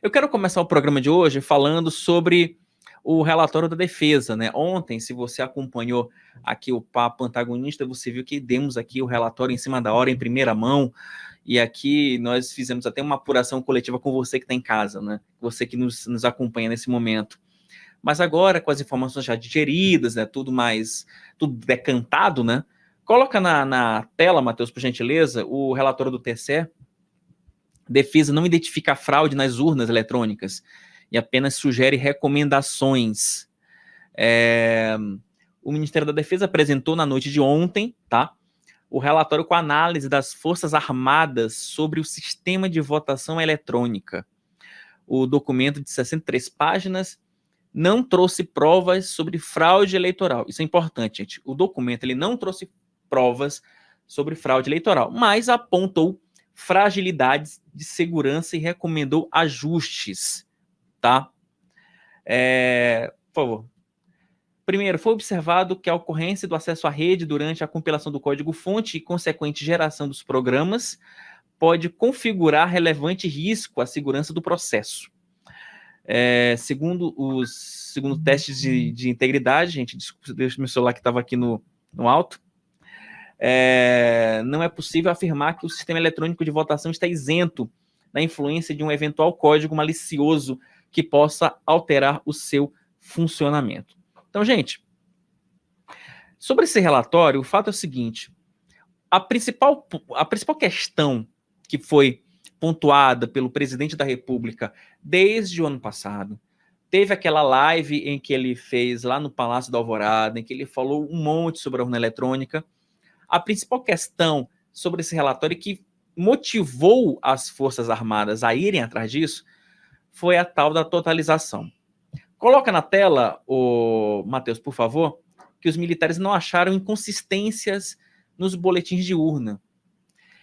Eu quero começar o programa de hoje falando sobre o relatório da defesa, né? Ontem, se você acompanhou aqui o papo antagonista, você viu que demos aqui o relatório em cima da hora, em primeira mão, e aqui nós fizemos até uma apuração coletiva com você que está em casa, né? Você que nos acompanha nesse momento. Mas agora, com as informações já digeridas, né? Tudo decantado, né? Coloca na tela, Matheus, por gentileza, o relatório do TSE. Defesa não identifica fraude nas urnas eletrônicas e apenas sugere recomendações. O Ministério da Defesa apresentou na noite de ontem, tá, o relatório com a análise das Forças Armadas sobre o sistema de votação eletrônica. O documento de 63 páginas não trouxe provas sobre fraude eleitoral. Isso é importante, gente. O documento ele não trouxe provas sobre fraude eleitoral, mas apontou fragilidades de segurança e recomendou ajustes, tá? Por favor. Primeiro, foi observado que a ocorrência do acesso à rede durante a compilação do código-fonte e consequente geração dos programas pode configurar relevante risco à segurança do processo. Segundo testes de integridade, gente, desculpa, deixa meu celular que estava aqui no alto, não é possível afirmar que o sistema eletrônico de votação está isento da influência de um eventual código malicioso que possa alterar o seu funcionamento. Então, gente, sobre esse relatório, o fato é o seguinte: a principal questão que foi pontuada pelo presidente da República desde o ano passado, teve aquela live em que ele fez lá no Palácio da Alvorada, em que ele falou um monte sobre a urna eletrônica. A principal questão sobre esse relatório que motivou as Forças Armadas a irem atrás disso foi a tal da totalização. Coloca na tela, Matheus, por favor, que os militares não acharam inconsistências nos boletins de urna.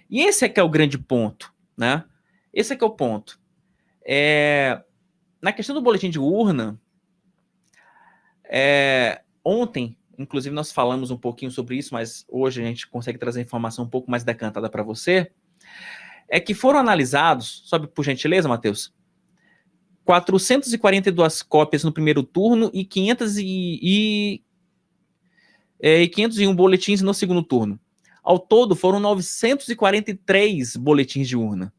E esse é que é o grande ponto, né? Esse é que é o ponto. Na questão do boletim de urna, ontem, inclusive nós falamos um pouquinho sobre isso, mas hoje a gente consegue trazer informação um pouco mais decantada para você, que foram analisados, sobe por gentileza, Matheus, 442 cópias no primeiro turno e 501 boletins no segundo turno. Ao todo, foram 943 boletins de urna.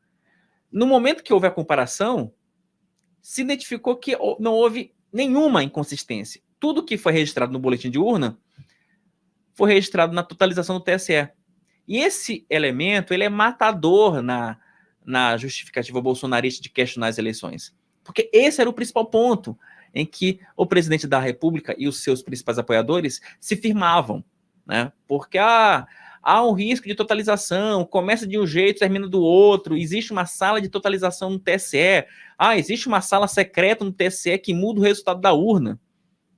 No momento que houve a comparação, se identificou que não houve nenhuma inconsistência. Tudo que foi registrado no boletim de urna foi registrado na totalização do TSE. E esse elemento ele é matador na justificativa bolsonarista de questionar as eleições. Porque esse era o principal ponto em que o presidente da República e os seus principais apoiadores se firmavam, né? Porque há um risco de totalização, começa de um jeito, termina do outro, existe uma sala de totalização no TSE, existe uma sala secreta no TSE que muda o resultado da urna.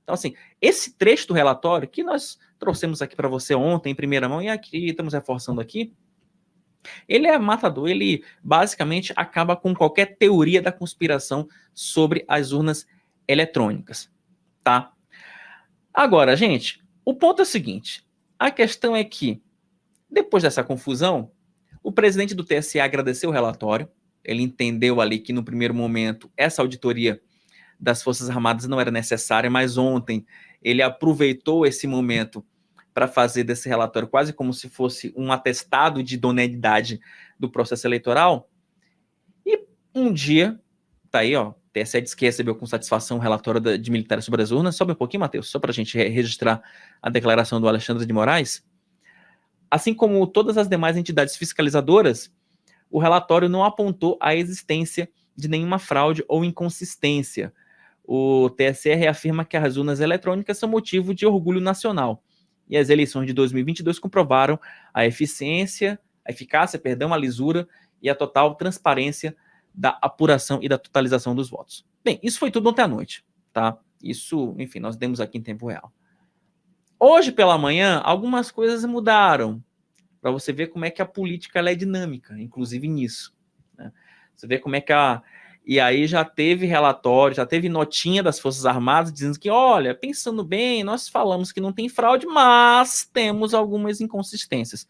Então, assim, esse trecho do relatório que nós trouxemos aqui para você ontem, em primeira mão, e aqui estamos reforçando aqui, ele é matador, ele basicamente acaba com qualquer teoria da conspiração sobre as urnas eletrônicas, tá? Agora, gente, o ponto é o seguinte, a questão é que, depois dessa confusão, o presidente do TSE agradeceu o relatório, ele entendeu ali que no primeiro momento essa auditoria das Forças Armadas não era necessária, mas ontem ele aproveitou esse momento para fazer desse relatório quase como se fosse um atestado de idoneidade do processo eleitoral. E um dia, tá aí, ó, o TSE disse que recebeu com satisfação o relatório de militares sobre as urnas. Sobe um pouquinho, Matheus, só para a gente registrar a declaração do Alexandre de Moraes. Assim como todas as demais entidades fiscalizadoras, o relatório não apontou a existência de nenhuma fraude ou inconsistência. O TSE reafirma que as urnas eletrônicas são motivo de orgulho nacional. E as eleições de 2022 comprovaram a eficácia, a lisura e a total transparência da apuração e da totalização dos votos. Bem, isso foi tudo ontem à noite, tá? Isso, enfim, nós demos aqui em tempo real. Hoje pela manhã, algumas coisas mudaram, para você ver como é que a política ela é dinâmica, inclusive nisso, né? Você vê como é que E aí já teve relatório, já teve notinha das Forças Armadas dizendo que, olha, pensando bem, nós falamos que não tem fraude, mas temos algumas inconsistências.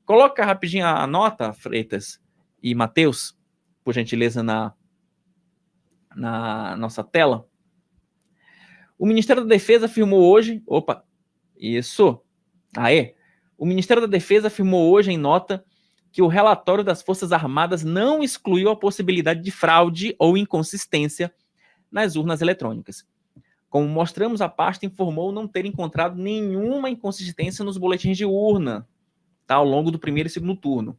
Coloca rapidinho a nota, Freitas e Matheus, por gentileza, na nossa tela. O Ministério da Defesa afirmou hoje... Opa, isso. Aê. O Ministério da Defesa afirmou hoje em nota que o relatório das Forças Armadas não excluiu a possibilidade de fraude ou inconsistência nas urnas eletrônicas. Como mostramos, a pasta informou não ter encontrado nenhuma inconsistência nos boletins de urna, tá, ao longo do primeiro e segundo turno.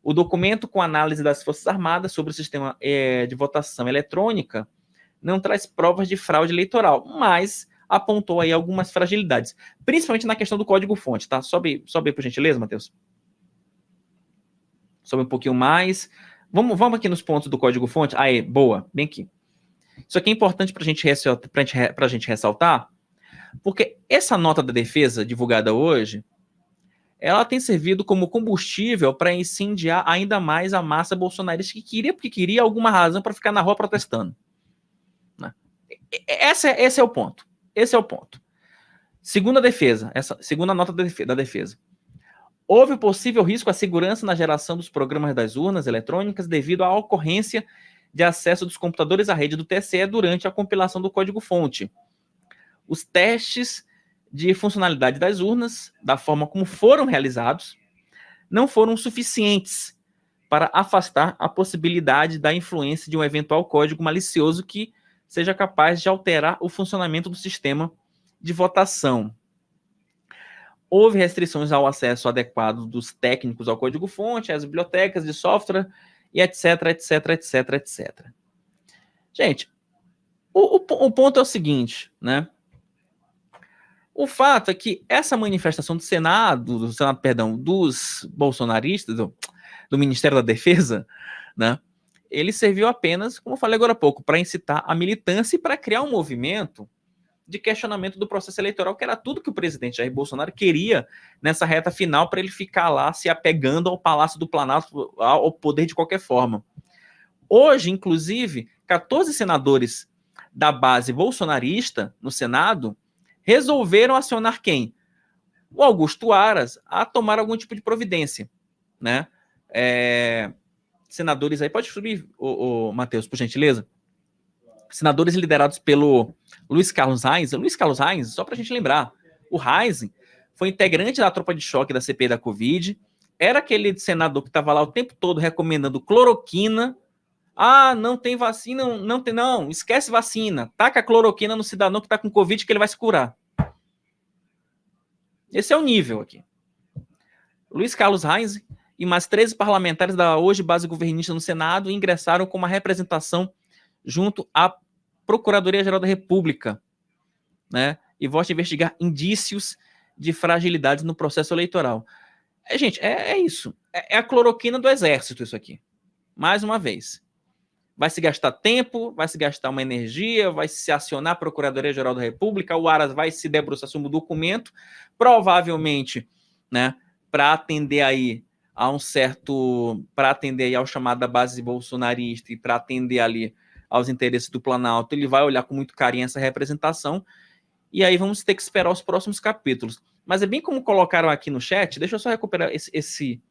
O documento com análise das Forças Armadas sobre o sistema de votação eletrônica não traz provas de fraude eleitoral, mas apontou aí algumas fragilidades, principalmente na questão do código-fonte, tá? Sobe aí, por gentileza, Matheus. Sobe um pouquinho mais. Vamos aqui nos pontos do código-fonte. Aê, boa, bem aqui. Isso aqui é importante para a gente ressaltar, porque essa nota da defesa divulgada hoje, ela tem servido como combustível para incendiar ainda mais a massa bolsonarista porque queria alguma razão para ficar na rua protestando. Né? Esse é o ponto. Esse é o ponto. Segunda nota da defesa. Houve possível risco à segurança na geração dos programas das urnas eletrônicas devido à ocorrência de acesso dos computadores à rede do TSE durante a compilação do código-fonte. Os testes de funcionalidade das urnas, da forma como foram realizados, não foram suficientes para afastar a possibilidade da influência de um eventual código malicioso que seja capaz de alterar o funcionamento do sistema de votação. Houve restrições ao acesso adequado dos técnicos ao código-fonte, às bibliotecas de software, e etc, etc, etc, etc. Gente, o ponto é o seguinte, né? O fato é que essa manifestação dos bolsonaristas, do Ministério da Defesa, né? Ele serviu apenas, como eu falei agora há pouco, para incitar a militância e para criar um movimento de questionamento do processo eleitoral, que era tudo que o presidente Jair Bolsonaro queria nessa reta final para ele ficar lá se apegando ao Palácio do Planalto, ao poder de qualquer forma. Hoje, inclusive, 14 senadores da base bolsonarista no Senado resolveram acionar quem? O Augusto Aras a tomar algum tipo de providência, né? Senadores aí, pode subir, o Matheus, por gentileza? Senadores liderados pelo Luiz Carlos Reis. Luiz Carlos Reis, só para a gente lembrar, o Reis foi integrante da tropa de choque da CPI da Covid, era aquele senador que estava lá o tempo todo recomendando cloroquina. Ah, não tem vacina, não, esquece vacina, taca cloroquina no cidadão que está com Covid que ele vai se curar. Esse é o nível aqui. Luiz Carlos Reis e mais 13 parlamentares da hoje base governista no Senado ingressaram com uma representação junto à Procuradoria-Geral da República, né? E volte a investigar indícios de fragilidades no processo eleitoral. Gente, é isso. É a cloroquina do exército isso aqui. Mais uma vez. Vai se gastar tempo, vai se gastar uma energia, vai se acionar a Procuradoria-Geral da República, o Aras vai se debruçar sobre o documento, provavelmente, né, para atender aí ao chamado da base bolsonarista e para atender ali aos interesses do Planalto, ele vai olhar com muito carinho essa representação, e aí vamos ter que esperar os próximos capítulos. Mas é bem como colocaram aqui no chat, deixa eu só recuperar esse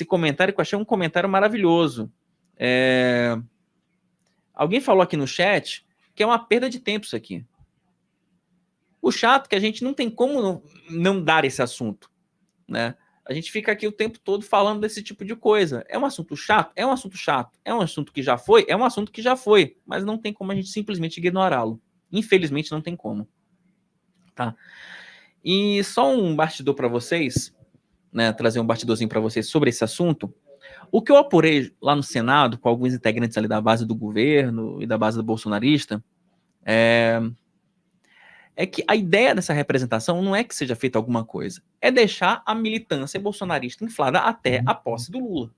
comentário, que eu achei um comentário maravilhoso. Alguém falou aqui no chat que é uma perda de tempo isso aqui. O chato é que a gente não tem como não dar esse assunto, né? A gente fica aqui o tempo todo falando desse tipo de coisa. É um assunto chato? É um assunto chato. É um assunto que já foi? É um assunto que já foi. Mas não tem como a gente simplesmente ignorá-lo. Infelizmente não tem como. Tá? E só um bastidor para vocês, né? Trazer um bastidorzinho para vocês sobre esse assunto. O que eu apurei lá no Senado, com alguns integrantes ali da base do governo e da base do bolsonarista, é que a ideia dessa representação não é que seja feita alguma coisa, é deixar a militância bolsonarista inflada até a posse do Lula,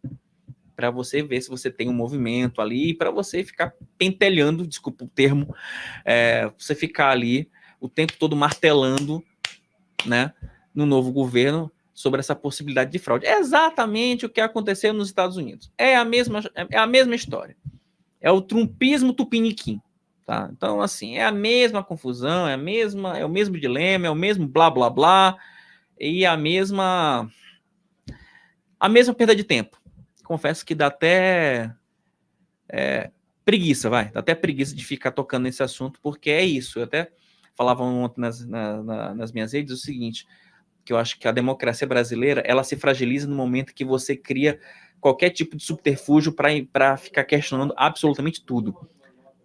para você ver se você tem um movimento ali, para você ficar pentelhando, desculpa o termo, você ficar ali o tempo todo martelando, né, no novo governo sobre essa possibilidade de fraude. É exatamente o que aconteceu nos Estados Unidos. É a mesma história. É o trumpismo tupiniquim. Tá? Então, assim, é a mesma confusão, é o mesmo dilema, é o mesmo blá, blá, blá, e a mesma perda de tempo. Confesso que dá até preguiça, vai. Dá até preguiça de ficar tocando nesse assunto, porque é isso. Eu até falava ontem nas minhas redes o seguinte, que eu acho que a democracia brasileira, ela se fragiliza no momento que você cria qualquer tipo de subterfúgio para ficar questionando absolutamente tudo.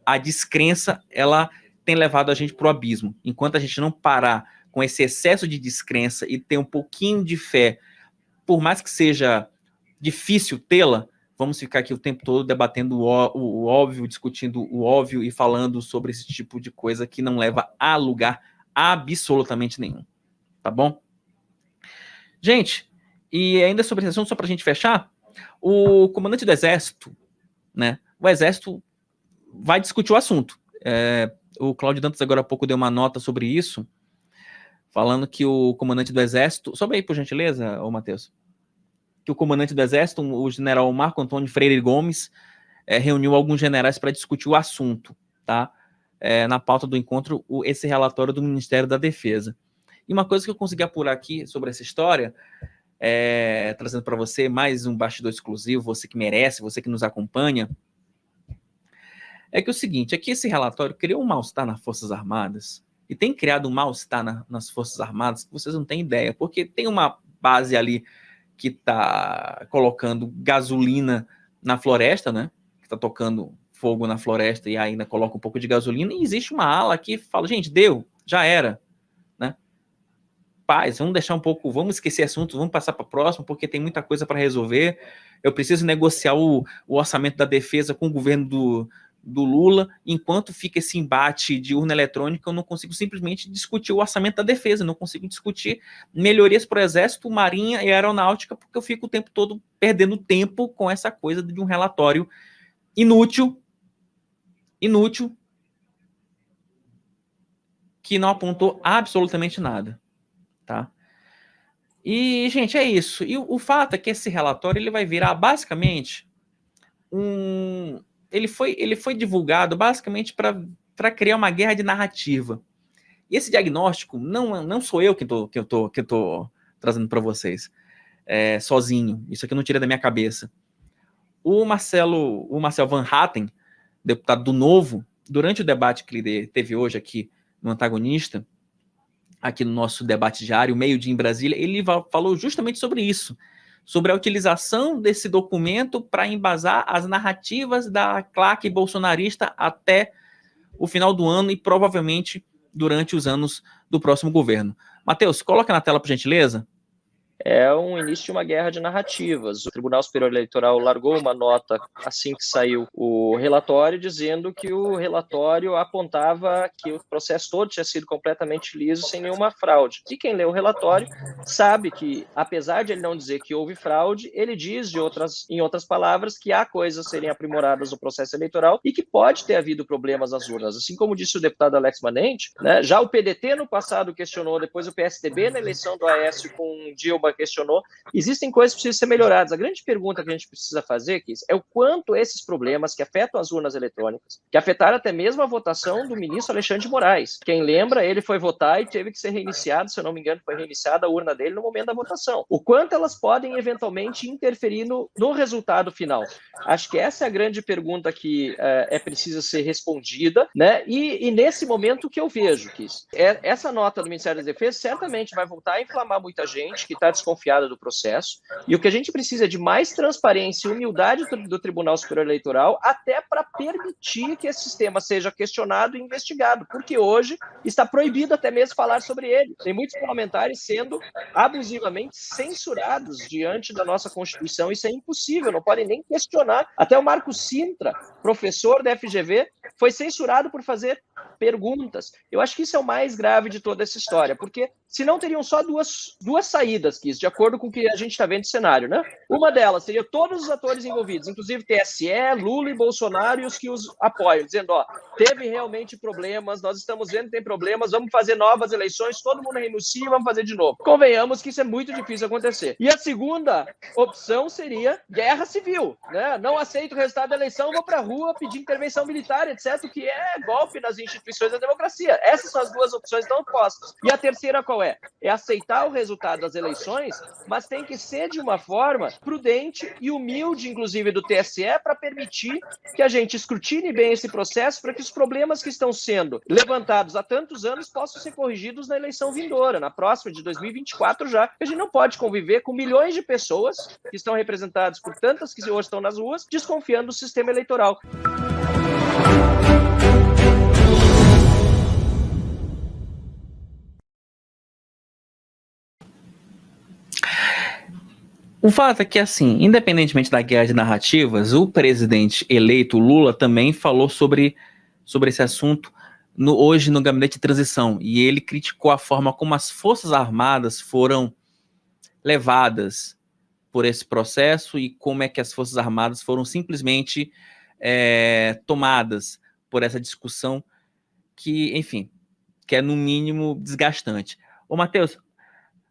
A descrença, ela tem levado a gente para o abismo. Enquanto a gente não parar com esse excesso de descrença e ter um pouquinho de fé, por mais que seja difícil tê-la, vamos ficar aqui o tempo todo debatendo o óbvio, discutindo o óbvio e falando sobre esse tipo de coisa que não leva a lugar absolutamente nenhum. Tá bom? Gente, e ainda sobre esse assunto, só para a gente fechar, o comandante do Exército, né? O Exército vai discutir o assunto. O Cláudio Dantas agora há pouco deu uma nota sobre isso, falando que o comandante do Exército... Sobe aí, por gentileza, ô Matheus. Que o comandante do Exército, o general Marco Antônio Freire Gomes, reuniu alguns generais para discutir o assunto, tá? Na pauta do encontro, esse relatório do Ministério da Defesa. E uma coisa que eu consegui apurar aqui sobre essa história, trazendo para você mais um bastidor exclusivo, você que merece, você que nos acompanha, é que o seguinte, é que esse relatório criou um mal-estar nas Forças Armadas, e tem criado um mal-estar nas Forças Armadas que vocês não têm ideia, porque tem uma base ali que está colocando gasolina na floresta, né? Que está tocando fogo na floresta e ainda coloca um pouco de gasolina, e existe uma ala que fala, gente, deu, já era, né? Paz, vamos deixar um pouco, vamos esquecer assunto, vamos passar para a próxima, porque tem muita coisa para resolver. Eu preciso negociar o orçamento da defesa com o governo do Lula, enquanto fica esse embate de urna eletrônica, eu não consigo simplesmente discutir o orçamento da defesa, não consigo discutir melhorias para o Exército, Marinha e Aeronáutica, porque eu fico o tempo todo perdendo tempo com essa coisa de um relatório inútil, que não apontou absolutamente nada, tá? E, gente, é isso. E o fato é que esse relatório ele vai virar basicamente ele foi divulgado basicamente para criar uma guerra de narrativa. E esse diagnóstico não sou eu que tô trazendo para vocês sozinho. Isso aqui eu não tirei da minha cabeça. O Marcel Van Hatten, deputado do Novo, durante o debate que ele teve hoje aqui no Antagonista, aqui no nosso debate diário, meio-dia em Brasília, ele falou justamente sobre isso, sobre a utilização desse documento para embasar as narrativas da claque bolsonarista até o final do ano e provavelmente durante os anos do próximo governo. Matheus, coloca na tela, por gentileza. É um início de uma guerra de narrativas. O Tribunal Superior Eleitoral largou uma nota assim que saiu o relatório, dizendo que o relatório apontava que o processo todo tinha sido completamente liso, sem nenhuma fraude. E quem lê o relatório sabe que, apesar de ele não dizer que houve fraude, ele diz, em outras palavras, que há coisas a serem aprimoradas no processo eleitoral e que pode ter havido problemas às urnas. Assim como disse o deputado Alex Manente, né, já o PDT no passado questionou, depois o PSDB na eleição do Aécio com Dilma questionou, existem coisas que precisam ser melhoradas. A grande pergunta que a gente precisa fazer, Kiss, é o quanto esses problemas que afetam as urnas eletrônicas, que afetaram até mesmo a votação do ministro Alexandre de Moraes. Quem lembra, ele foi votar e teve que ser reiniciado, se eu não me engano, foi reiniciada a urna dele no momento da votação. O quanto elas podem eventualmente interferir no resultado final? Acho que essa é a grande pergunta que é precisa ser respondida, né? E nesse momento que eu vejo, Kiss, essa nota do Ministério da Defesa certamente vai voltar a inflamar muita gente que está desconfiada do processo, e o que a gente precisa é de mais transparência e humildade do Tribunal Superior Eleitoral, até para permitir que esse sistema seja questionado e investigado, porque hoje está proibido até mesmo falar sobre ele. Tem muitos parlamentares sendo abusivamente censurados diante da nossa Constituição, isso é impossível, não podem nem questionar. Até o Marco Sintra, professor da FGV, foi censurado por fazer perguntas. Eu acho que isso é o mais grave de toda essa história, porque senão teriam só duas saídas, Kiss, de acordo com o que a gente está vendo no cenário, né? Uma delas seria todos os atores envolvidos, inclusive TSE, Lula e Bolsonaro e os que os apoiam, dizendo, ó, teve realmente problemas, nós estamos vendo que tem problemas, vamos fazer novas eleições, todo mundo renuncia, vamos fazer de novo. Convenhamos que isso é muito difícil acontecer. E a segunda opção seria guerra civil, né? Não aceito o resultado da eleição, vou para a rua pedir intervenção militar, etc., o que é golpe nas instituições da democracia. Essas são as duas opções que estão postas. E a terceira qual é? É aceitar o resultado das eleições decisões, mas tem que ser de uma forma prudente e humilde, inclusive, do TSE, para permitir que a gente escrutine bem esse processo, para que os problemas que estão sendo levantados há tantos anos possam ser corrigidos na eleição vindoura, na próxima de 2024 já. A gente não pode conviver com milhões de pessoas que estão representadas por tantas que hoje estão nas ruas, desconfiando do sistema eleitoral. O fato é que, assim, independentemente da guerra de narrativas, o presidente eleito, Lula, também falou sobre esse assunto hoje no gabinete de transição, e ele criticou a forma como as Forças Armadas foram levadas por esse processo e como é que as Forças Armadas foram simplesmente tomadas por essa discussão que, enfim, que é no mínimo desgastante. Ô, Matheus,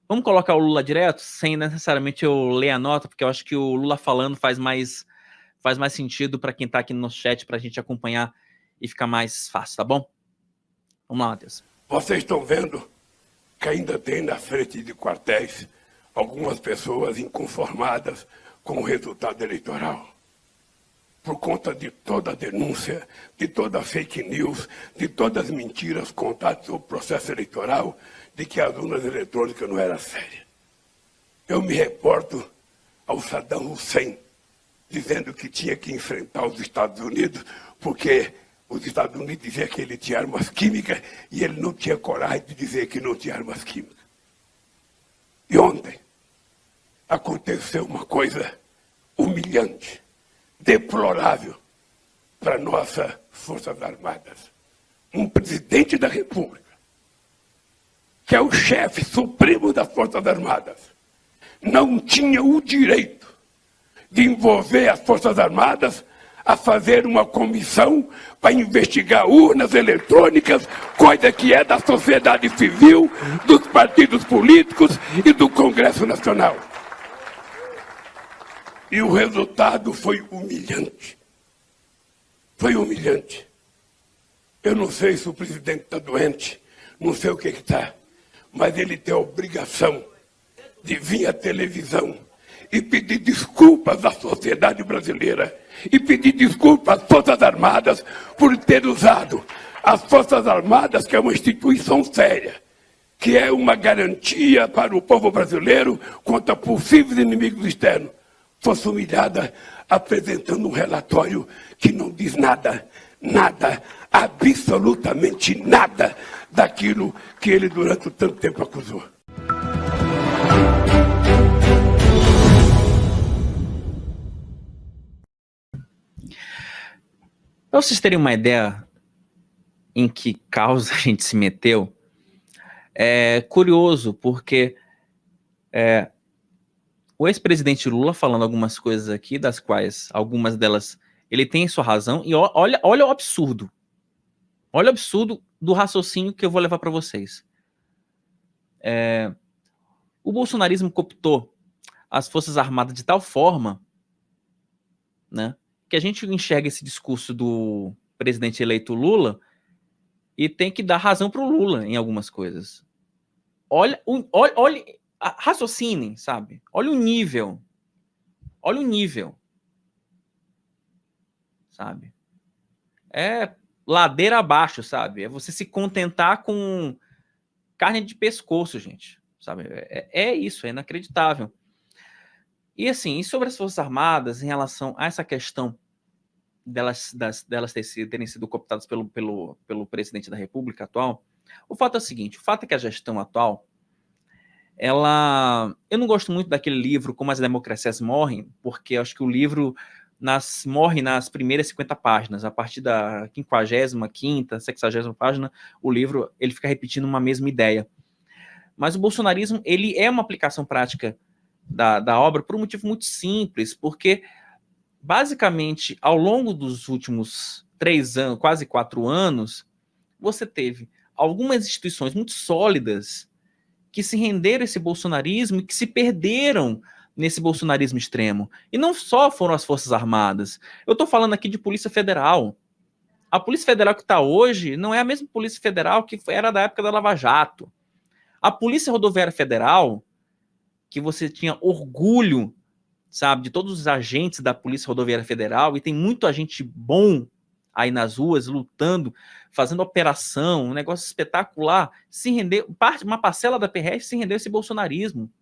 vamos colocar o Lula direto, sem necessariamente eu ler a nota, porque eu acho que o Lula falando faz mais sentido para quem está aqui no chat, para a gente acompanhar e ficar mais fácil, tá bom? Vamos lá, Matheus. Vocês estão vendo que ainda tem na frente de quartéis algumas pessoas inconformadas com o resultado eleitoral. Por conta de toda a denúncia, de toda a fake news, de todas as mentiras contadas sobre o processo eleitoral, de que as urnas eletrônicas não eram sérias. Eu me reporto ao Saddam Hussein, dizendo que tinha que enfrentar os Estados Unidos, porque os Estados Unidos diziam que ele tinha armas químicas e ele não tinha coragem de dizer que não tinha armas químicas. E ontem aconteceu uma coisa humilhante, deplorável para nossas Forças Armadas. Um presidente da República, que é o chefe supremo das Forças Armadas, não tinha o direito de envolver as Forças Armadas a fazer uma comissão para investigar urnas eletrônicas, coisa que é da sociedade civil, dos partidos políticos e do Congresso Nacional. E o resultado foi humilhante. Foi humilhante. Eu não sei se o presidente está doente, não sei o que está, mas ele tem a obrigação de vir à televisão e pedir desculpas à sociedade brasileira e pedir desculpas às Forças Armadas por ter usado as Forças Armadas, que é uma instituição séria, que é uma garantia para o povo brasileiro contra possíveis inimigos externos, fosse humilhada apresentando um relatório que não diz nada, absolutamente nada daquilo que ele durante tanto tempo acusou. Para vocês terem uma ideia em que causa a gente se meteu, é curioso, porque o ex-presidente Lula falando algumas coisas aqui, das quais algumas delas ele tem sua razão, e olha o absurdo. Olha o absurdo do raciocínio que eu vou levar para vocês. O bolsonarismo cooptou as Forças Armadas de tal forma, né, que a gente enxerga esse discurso do presidente eleito Lula e tem que dar razão para o Lula em algumas coisas. Olha, raciocinem, sabe? Olha o nível, sabe? É ladeira abaixo, sabe? É você se contentar com carne de pescoço, gente, sabe? É isso, é inacreditável. E assim, e sobre as Forças Armadas, em relação a essa questão delas terem sido cooptadas pelo presidente da República atual, o fato é o seguinte, o fato é que a gestão atual, eu não gosto muito daquele livro Como as Democracias Morrem, porque eu acho que o livro morre nas primeiras 50 páginas, a partir da 55ª, 60ª página, o livro ele fica repetindo uma mesma ideia. Mas o bolsonarismo, ele é uma aplicação prática da obra por um motivo muito simples, porque basicamente, ao longo dos últimos 3 anos, quase 4 anos, você teve algumas instituições muito sólidas que se renderam a esse bolsonarismo e que se perderam nesse bolsonarismo extremo. E não só foram as Forças Armadas. Eu estou falando aqui de Polícia Federal. A Polícia Federal que está hoje não é a mesma Polícia Federal que era da época da Lava Jato. A Polícia Rodoviária Federal, que você tinha orgulho, sabe, de todos os agentes da Polícia Rodoviária Federal, e tem muito agente bom aí nas ruas, lutando, fazendo operação, um negócio espetacular, se render, uma parcela da PRF se rendeu a esse bolsonarismo,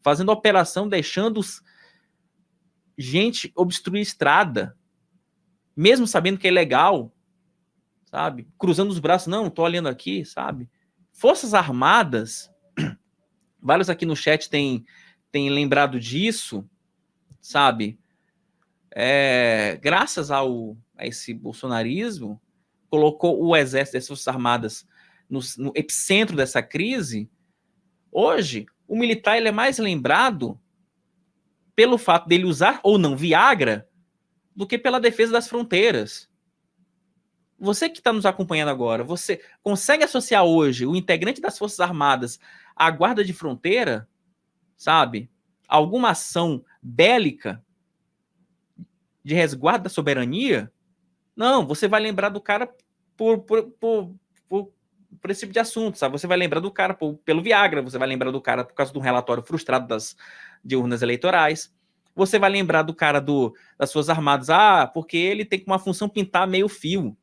fazendo operação, deixando gente obstruir estrada, mesmo sabendo que é ilegal, sabe? Cruzando os braços, não, tô olhando aqui, sabe? Forças Armadas, vários aqui no chat têm lembrado disso, sabe? Graças a esse bolsonarismo, colocou o Exército e as Forças Armadas no epicentro dessa crise. Hoje, o militar ele é mais lembrado pelo fato dele usar ou não Viagra do que pela defesa das fronteiras. Você que está nos acompanhando agora, você consegue associar hoje o integrante das Forças Armadas à guarda de fronteira, sabe? Alguma ação bélica de resguardo da soberania? Não, você vai lembrar do cara por esse tipo de assunto, sabe? Você vai lembrar do cara pelo Viagra, você vai lembrar do cara por causa de um relatório frustrado de urnas eleitorais, você vai lembrar do cara das Forças Armadas, porque ele tem uma função pintar meio fio.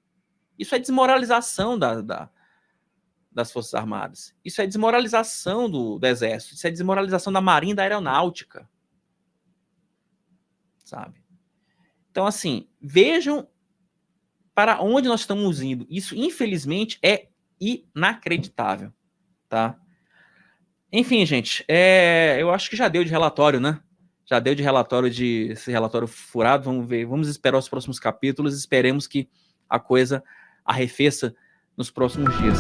Isso é desmoralização das Forças Armadas. Isso é desmoralização do Exército. Isso é desmoralização da Marinha e da Aeronáutica. Sabe? Então, assim, vejam para onde nós estamos indo. Isso, infelizmente, é inacreditável. Tá? Enfim, gente, eu acho que já deu de relatório, né? Já deu de relatório, esse relatório furado. Vamos ver, vamos esperar os próximos capítulos. Esperemos que a coisa arrefeça nos próximos dias.